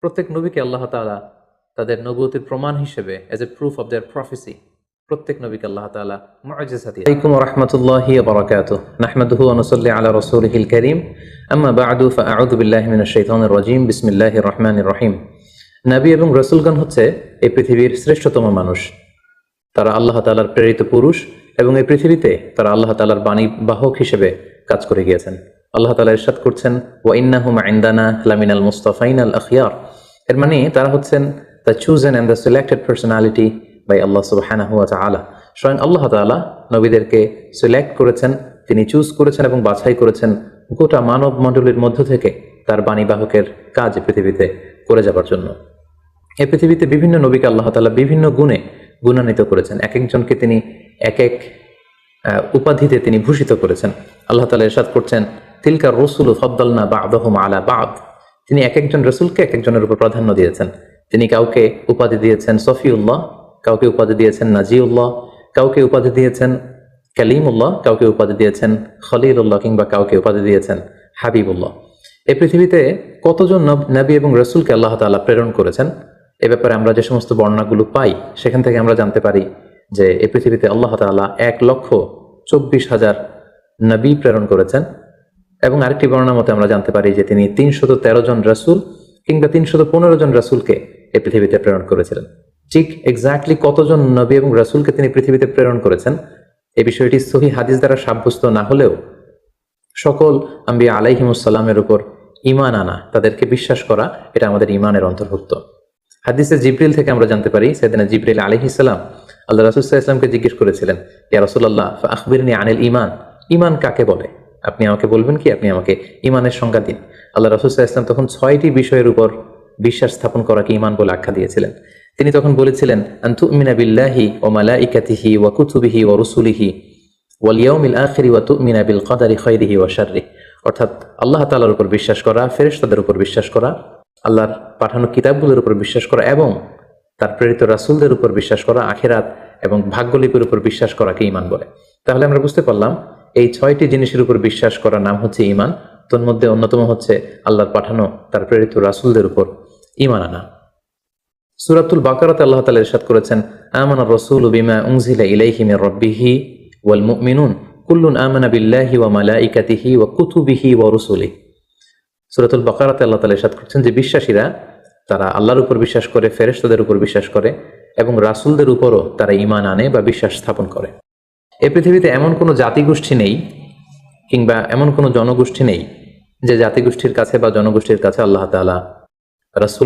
প্রত্যেক নবীকে আল্লাহ তাআলা তাদের নবুয়তের প্রমাণ হিসেবে as a proof of their প্রফেসি প্রত্যেক নবীকে আল্লাহ তাআলা মুআজিজা দিয়েছেন। আসসালামু আলাইকুম ওয়া রাহমাতুল্লাহি ওয়া বারাকাতুহু। নাহমাদুহু ওয়া নুসাল্লি আলা রাসূলিহিল কারীম। আম্মা বা'দু ফাআউযু বিল্লাহি মিনাশ শাইতানির রাজীম। বিসমিল্লাহির রহমানির রহিম। নবী এবং রাসূলগণ হচ্ছে এই পৃথিবীর শ্রেষ্ঠতম মানুষ। তারা আল্লাহ তাআলার প্রেরিত পুরুষ এবং এই পৃথিবীতে তারা আল্লাহ তাআলার বাণী বাহক হিসেবে কাজ করে গিয়েছেন। আল্লাহ তাআলা ইরশাদ করছেন, ওয়া ইন্নাহুম ইনদানা লামিনাল মুস্তাফাইনাল আখিয়ার। এর মানে তারা হচ্ছেন the chosen and the selected personality by Allah সুবহানাহু ওয়া তাআলা। স্বয়ং আল্লাহ তাআলা নবীদেরকে সিলেক্ট করেছেন, তিনি চুজ করেছেন এবং বাছাই করেছেন গোটা মানব মণ্ডলীর মধ্য থেকে তার বাণী বাহকের কাজ পৃথিবীতে করে যাবার জন্য। এই পৃথিবীতে বিভিন্ন নবীকে আল্লাহ তাআলা বিভিন্ন গুণে গুণান্বিত করেছেন। এক একজনকে তিনি এক এক উপাধিতে তিনি ভূষিত করেছেন। আল্লাহ তাআলা ইরশাদ করছেন, তিলকা রসুল ফাদ্দালনা বা'দাহুম আলা বা'দ। তিনি এক একজন রসুলকে এক একজনের উপর প্রাধান্য দিয়েছেন। তিনি কাউকে উপাধি দিয়েছেন সফিউল্লাহ, কাউকে উপাধি দিয়েছেন নাজিউল্লাহ, কাউকে উপাধি দিয়েছেন কালিমুল্লাহ, কাউকে উপাধি দিয়েছেন খলিলুল্লাহ, কিংবা কাউকে উপাধি দিয়েছেন হাবিবুল্লাহ। এই পৃথিবীতে কতজন নবী এবং রসুলকে আল্লাহ তাআলা প্রেরণ করেছেন এ ব্যাপারে আমরা যে সমস্ত বর্ণনাগুলো পাই সেখান থেকে আমরা জানতে পারি যে এই পৃথিবীতে আল্লাহ তাআলা 1,24,000 নবী প্রেরণ করেছেন। এবং আরেকটি বর্ণনা মতে আমরা জানতে পারি যে তিনি 313 জন রাসূল কিংবা 315 জন রাসূলকে এই পৃথিবীতে প্রেরণ করেছিলেন। ঠিক এক্স্যাক্টলি কতজন নবী এবং রাসূলকে তিনি পৃথিবীতে প্রেরণ করেছেন এই বিষয়টি সহিহ হাদিস দ্বারা সাব্যস্ত না হলেও সকল আম্বিয়া আলাইহিমুস সালামের উপর ঈমান আনা, তাদেরকে বিশ্বাস করা, এটা আমাদের ঈমানের অন্তর্ভুক্ত। হাদিসে জিবরিল থেকে আমরা জানতে পারি সাইয়েদনা জিবরিল আলাইহিস সালাম আল্লাহ রাসূল সাল্লাল্লাহু আলাইহি ওয়াসাল্লামকে জিজ্ঞেস করেছিলেন, ইয়া রাসূলুল্লাহ ফাআখবিরনি আনিল ঈমান। ঈমান কাকে বলে? আপনি আমাকে বলবেন কি? আপনি আমাকে ঈমানের সংজ্ঞা দিন। আল্লাহ রাসূল সাল্লাল্লাহু আলাইহি ওয়াসাল্লাম তখন 6টি বিষয়ের উপর বিশ্বাস স্থাপন করাকে ঈমান বলে আখ্যা দিয়েছিলেন। তিনি তখন বলেছিলেন, আন তু'মিনা বিল্লাহি ওয়া মালাইকাতিহি ওয়া কুতুবিহি ওয়া রুসুলিহি ওয়াল ইয়াউমিল আখিরি ওয়া তু'মিনা বিল কদারি খাইরিহি ওয়া শাররিহি। অর্থাৎ আল্লাহ তাআলার উপর বিশ্বাস করা, ফেরেশতাদের উপর বিশ্বাস করা, আল্লাহর পাঠানো কিতাবগুলোর উপর বিশ্বাস করা এবং তার প্রেরিত রাসূলদের উপর বিশ্বাস করা, আখিরাত এবং ভাগ্যলিপির উপর বিশ্বাস করাকে ঈমান বলে। তাহলে আমরা বুঝতে পারলাম এই 6টি জিনিসের উপর বিশ্বাস করার নাম হচ্ছে ঈমান। তোর মধ্যে অন্যতম হচ্ছে আল্লাহর পাঠানো তার প্রেরিত রাসূলদের উপর ঈমান আনা। সূরাতুল বাকারাতে আল্লাহ তাআলা ইরশাদ করেছেন, আমানার রাসূলু বিমা উনজিলা ইলাইহি মির রাব্বিহি ওয়াল মুমিনুন কুল্লুন আমানা বিল্লাহি ওয়া মালাইকাতিহি ওয়া কুতুবিহি ওয়া রুসুলিহি। সূরাতুল বাকারাতে আল্লাহ তাআলা ইরশাদ করছেন যে বিশ্বাসীরা তারা আল্লাহর উপর বিশ্বাস করে, ফেরেশতাদের উপর বিশ্বাস করে এবং রাসূলদের উপরও তারা ঈমান আনে বা বিশ্বাস স্থাপন করে। এই পৃথিবীতে এমন কোনো জাতিগোষ্ঠী নেই কিংবা এমন কোনো জনগোষ্ঠী নেই যে জাতিগোষ্ঠীর কাছে বা জনগোষ্ঠীর কাছে আল্লাহ তাআলা রাসূল